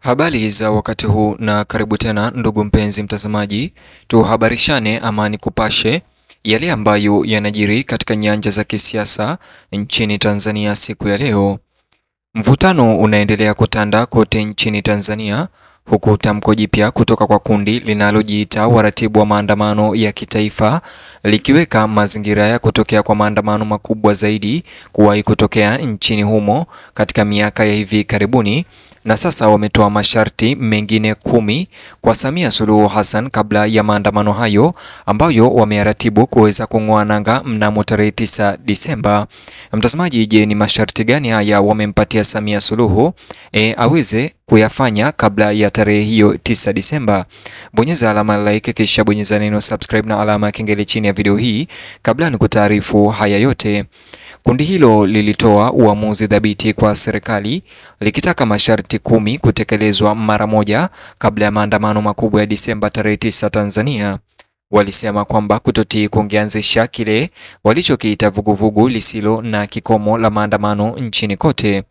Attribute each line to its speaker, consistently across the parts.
Speaker 1: Habari za wakati huu na karibu tena ndugu mpenzi mtazamaji, tuhabarishane ama nikupashe yale ambayo yanajiri katika nyanja za kisiasa nchini Tanzania siku ya leo. Mvutano unaendelea kutanda kote nchini Tanzania huku tamko jipya kutoka kwa kundi linalojiita waratibu wa maandamano ya kitaifa likiweka mazingira ya kutokea kwa maandamano makubwa zaidi kuwahi kutokea nchini humo katika miaka ya hivi karibuni. Na sasa wametoa masharti mengine 10 kwa Samia Suluhu Hassan kabla ya maandamano hayo ambayo wameyaratibu kuweza kung'oa nanga mnamo tarehe 9 Disemba. Mtazamaji, je, ni masharti gani haya wamempatia Samia Suluhu aweze kuyafanya kabla ya tarehe hiyo 9 Disemba? Bonyeza alama like kisha bonyeza neno subscribe na alama ya kengele chini ya video hii kabla nikutaarifu haya yote. Kundi hilo lilitoa uamuzi dhabiti kwa serikali likitaka masharti 10 kutekelezwa mara moja kabla ya maandamano makubwa ya Disemba tarehe 9 Tanzania. Walisema kwamba kutotii kungeanzisha kile walichokiita vuguvugu lisilo na kikomo la maandamano nchini kote.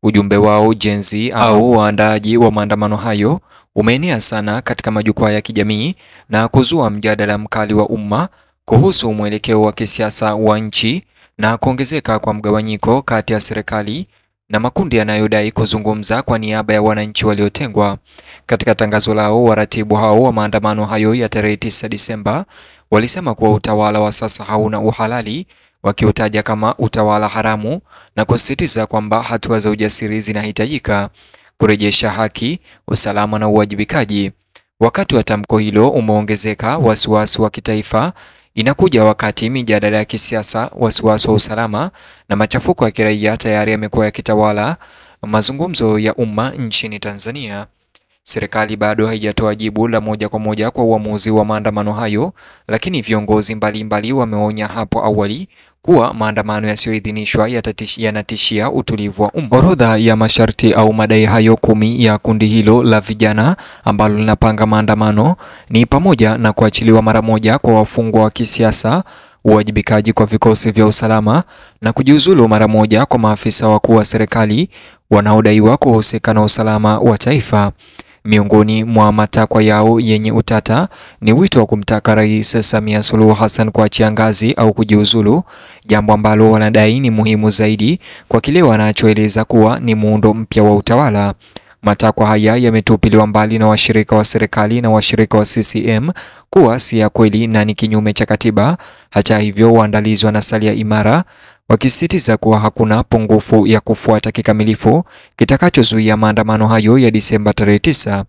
Speaker 1: Ujumbe wao Gen Z au waandaaji wa maandamano hayo umeenea sana katika majukwaa ya kijamii na kuzua mjadala mkali wa umma kuhusu mwelekeo wa kisiasa wa nchi na kuongezeka kwa mgawanyiko kati ya serikali na makundi yanayodai kuzungumza kwa niaba ya wananchi waliotengwa. Katika tangazo lao, waratibu hao wa maandamano hayo ya tarehe 9 Disemba walisema kuwa utawala wa sasa hauna uhalali, wakiutaja kama utawala haramu na kusisitiza kwamba hatua za ujasiri zinahitajika kurejesha haki, usalama na uwajibikaji. Wakati wa tamko hilo umeongezeka wasiwasi wa kitaifa inakuja wakati mijadala ya kisiasa, wasiwasi wa usalama na machafuko ya kiraia tayari yamekuwa yakitawala mazungumzo ya umma nchini Tanzania. Serikali bado haijatoa jibu la moja kwa moja kwa uamuzi wa maandamano hayo, lakini viongozi mbalimbali wameonya hapo awali kuwa maandamano yasiyoidhinishwa yanatishia utulivu wa umma. Orodha ya masharti au madai hayo 10 ya kundi hilo la vijana ambalo linapanga maandamano ni pamoja na kuachiliwa mara moja kwa wafungwa wa kisiasa, uwajibikaji kwa vikosi vya usalama na kujiuzulu mara moja kwa maafisa wakuu wa serikali wanaodaiwa kuhusika na usalama wa taifa. Miongoni mwa matakwa yao yenye utata ni wito wa kumtaka Rais Samia Suluhu Hassan kuachia ngazi au kujiuzulu, jambo ambalo wanadai ni muhimu zaidi kwa kile wanachoeleza kuwa ni muundo mpya wa utawala. Matakwa haya yametupiliwa mbali na washirika wa serikali na washirika wa CCM kuwa si ya kweli na ni kinyume cha katiba. Hata hivyo, waandalizi wanasalia imara wakisisitiza kuwa hakuna pungufu ya kufuata kikamilifu kitakachozuia maandamano hayo ya Disemba tarehe 9.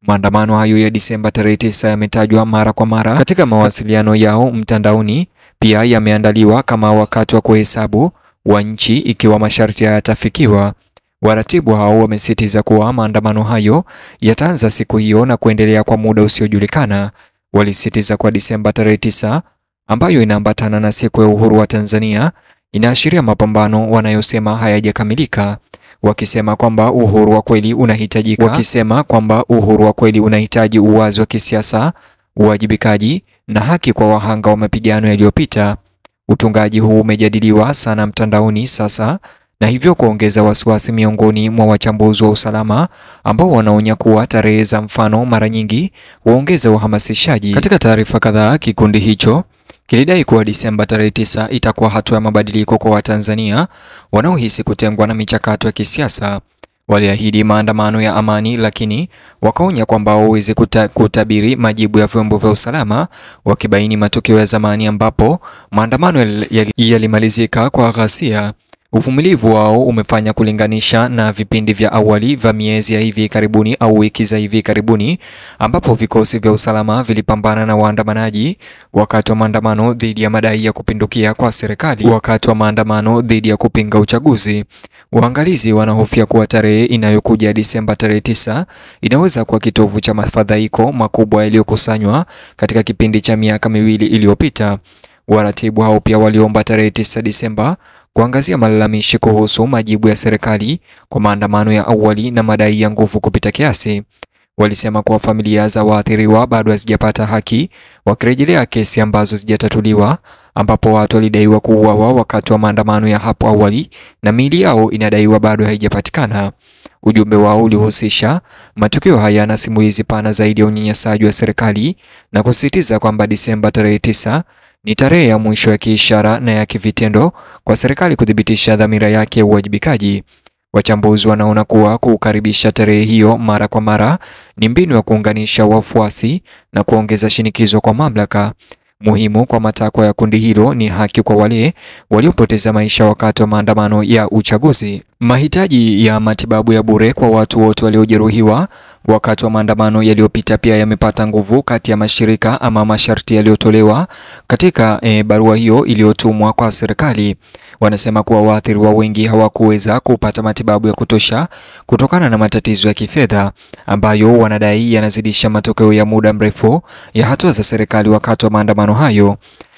Speaker 1: Maandamano hayo ya Disemba tarehe 9 yametajwa mara kwa mara katika mawasiliano yao mtandaoni. Pia yameandaliwa kama wakati wa kuhesabu wa nchi ikiwa masharti hayatafikiwa. Waratibu hao wamesisitiza kuwa maandamano hayo yataanza siku hiyo na kuendelea kwa muda usiojulikana. Walisisitiza kwa Disemba tarehe 9 ambayo inaambatana na siku ya uhuru wa Tanzania inaashiria mapambano wanayosema hayajakamilika, wakisema kwamba uhuru wa kweli unahitaji uwazi wa kisiasa, uwajibikaji na haki kwa wahanga wa mapigano yaliyopita. Utungaji huu umejadiliwa sana mtandaoni sasa na hivyo kuongeza wasiwasi miongoni mwa wachambuzi wa usalama ambao wanaonya kuwa tarehe za mfano mara nyingi huongeza uhamasishaji. Katika taarifa kadhaa, kikundi hicho kilidai kuwa Disemba tarehe 9 itakuwa hatua ya mabadiliko kwa Watanzania wanaohisi kutengwa na michakato ya kisiasa. Waliahidi maandamano ya amani, lakini wakaonya kwamba hawawezi kutabiri majibu ya vyombo vya usalama, wakibaini matukio ya zamani ambapo maandamano yalimalizika kwa ghasia. Uvumilivu wao umefanya kulinganisha na vipindi vya awali vya miezi ya hivi karibuni au wiki za hivi karibuni ambapo vikosi vya usalama vilipambana na waandamanaji wakati wa maandamano dhidi ya madai ya kupindukia kwa serikali, wakati wa maandamano dhidi ya kupinga uchaguzi. Waangalizi wanahofia kuwa tarehe inayokuja Disemba tarehe 9 inaweza kuwa kitovu cha mafadhaiko makubwa yaliyokusanywa katika kipindi cha miaka miwili iliyopita. Waratibu hao pia waliomba tarehe 9 Disemba kuangazia malalamishi kuhusu majibu ya serikali kwa maandamano ya awali na madai ya nguvu kupita kiasi. Walisema kuwa familia za waathiriwa bado hazijapata haki, wakirejelea kesi ambazo zijatatuliwa ambapo watu walidaiwa kuuawa wakati wa maandamano ya hapo awali na miili yao inadaiwa bado haijapatikana. Ujumbe wao ulihusisha matukio haya na simulizi pana zaidi ya unyanyasaji wa serikali na kusisitiza kwamba Disemba tarehe 9 ni tarehe ya mwisho ya kiishara na ya kivitendo kwa serikali kuthibitisha dhamira yake ya uwajibikaji. Wachambuzi wanaona kuwa kukaribisha tarehe hiyo mara kwa mara ni mbinu ya kuunganisha wafuasi na kuongeza shinikizo kwa mamlaka. Muhimu kwa matakwa ya kundi hilo ni haki kwa wale waliopoteza maisha wakati wa maandamano ya uchaguzi. Mahitaji ya matibabu ya bure kwa watu wote waliojeruhiwa wakati wa maandamano yaliyopita pia yamepata nguvu kati ya mashirika ama masharti yaliyotolewa katika barua hiyo iliyotumwa kwa serikali. Wanasema kuwa waathiriwa wengi hawakuweza kupata matibabu ya kutosha kutokana na matatizo ya kifedha ambayo wanadai yanazidisha matokeo ya muda mrefu ya hatua za serikali wakati wa maandamano hayo.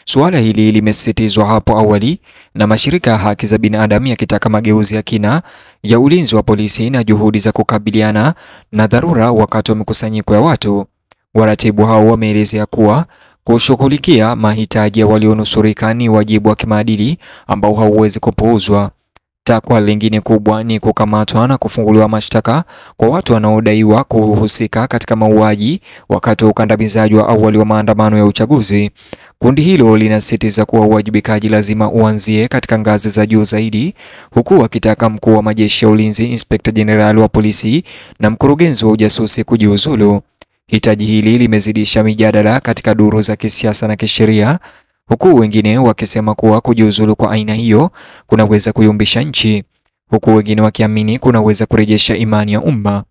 Speaker 1: Suala hili limesisitizwa hapo awali na mashirika ya haki za binadamu yakitaka mageuzi ya kina ya ulinzi wa polisi na juhudi za kukabiliana na dharura wakati wa mikusanyiko ya watu. Waratibu hao wameelezea kuwa kushughulikia mahitaji ya walionusurika ni wajibu wa kimaadili ambao hauwezi kupuuzwa. Takwa lingine kubwa ni kukamatwa na kufunguliwa mashtaka kwa watu wanaodaiwa kuhusika katika mauaji wakati wa ukandamizaji wa awali wa maandamano ya uchaguzi. Kundi hilo linasisitiza kuwa uwajibikaji lazima uanzie katika ngazi za juu zaidi, huku wakitaka mkuu wa majeshi ya ulinzi, inspekta jenerali wa polisi na mkurugenzi wa ujasusi kujiuzulu. Hitaji hili limezidisha mijadala katika duru za kisiasa na kisheria, huku wengine wakisema kuwa kujiuzulu kwa aina hiyo kunaweza kuyumbisha nchi, huku wengine wakiamini kunaweza kurejesha imani ya umma.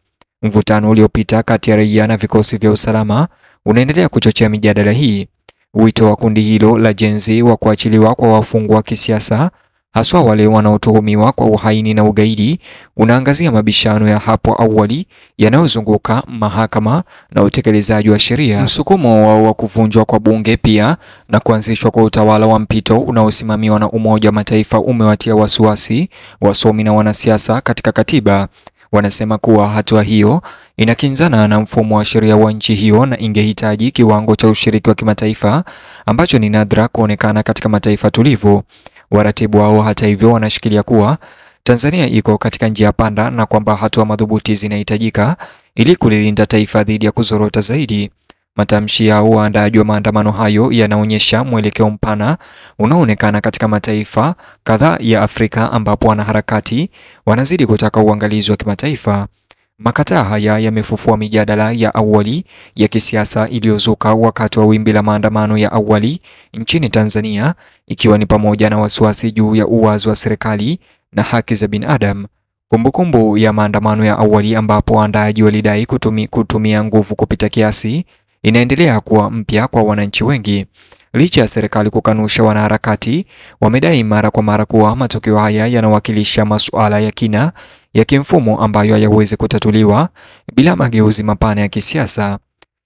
Speaker 1: Mvutano uliopita kati ya raia na vikosi vya usalama unaendelea kuchochea mijadala hii. Wito wa kundi hilo la Gen Z wa kuachiliwa kwa wafungwa wa kisiasa, haswa wale wanaotuhumiwa kwa uhaini na ugaidi, unaangazia mabishano ya hapo awali yanayozunguka mahakama na utekelezaji wa sheria. Msukumo wa kuvunjwa kwa bunge pia na kuanzishwa kwa utawala wa mpito unaosimamiwa na Umoja wa Mataifa umewatia wasiwasi wasomi na wanasiasa katika katiba. Wanasema kuwa hatua hiyo inakinzana na mfumo wa sheria wa nchi hiyo na ingehitaji kiwango cha ushiriki wa kimataifa ambacho ni nadra kuonekana katika mataifa tulivu. Waratibu wao hata hivyo wanashikilia kuwa Tanzania iko katika njia panda na kwamba hatua madhubuti zinahitajika ili kulilinda taifa dhidi ya kuzorota zaidi. Matamshi ya waandaaji wa maandamano hayo yanaonyesha mwelekeo mpana unaoonekana katika mataifa kadhaa ya Afrika ambapo wanaharakati wanazidi kutaka uangalizi wa kimataifa. Makataa haya yamefufua mijadala ya awali ya kisiasa iliyozuka wakati wa wimbi la maandamano ya awali nchini Tanzania, ikiwa ni pamoja na wasiwasi juu ya uwazi wa serikali na haki za binadamu. Kumbukumbu ya maandamano ya awali ambapo waandaaji walidai kutumia nguvu kupita kiasi inaendelea kuwa mpya kwa wananchi wengi. Licha ya serikali kukanusha, wanaharakati wamedai mara kwa mara kuwa matokeo haya yanawakilisha masuala ya kina ya kimfumo ambayo hayawezi kutatuliwa bila mageuzi mapana ya kisiasa.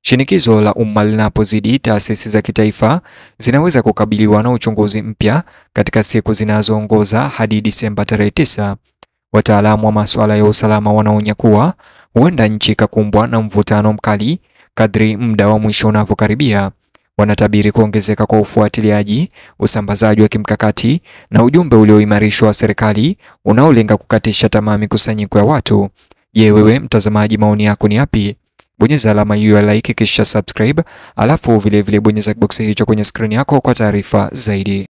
Speaker 1: Shinikizo la umma linapozidi, taasisi za kitaifa zinaweza kukabiliwa na uchunguzi mpya katika siku zinazoongoza hadi Disemba tarehe 9. Wataalamu wa masuala ya usalama wanaonya kuwa huenda nchi ikakumbwa na mvutano mkali kadri muda wa mwisho unavyokaribia. Wanatabiri kuongezeka kwa ufuatiliaji, usambazaji wa kimkakati na ujumbe ulioimarishwa wa serikali unaolenga kukatisha tamaa mikusanyiko ya watu. Je, wewe mtazamaji, maoni yako ni yapi? Bonyeza alama hiyo ya like kisha subscribe, alafu vile bonyeza box hicho kwenye screen yako kwa taarifa zaidi.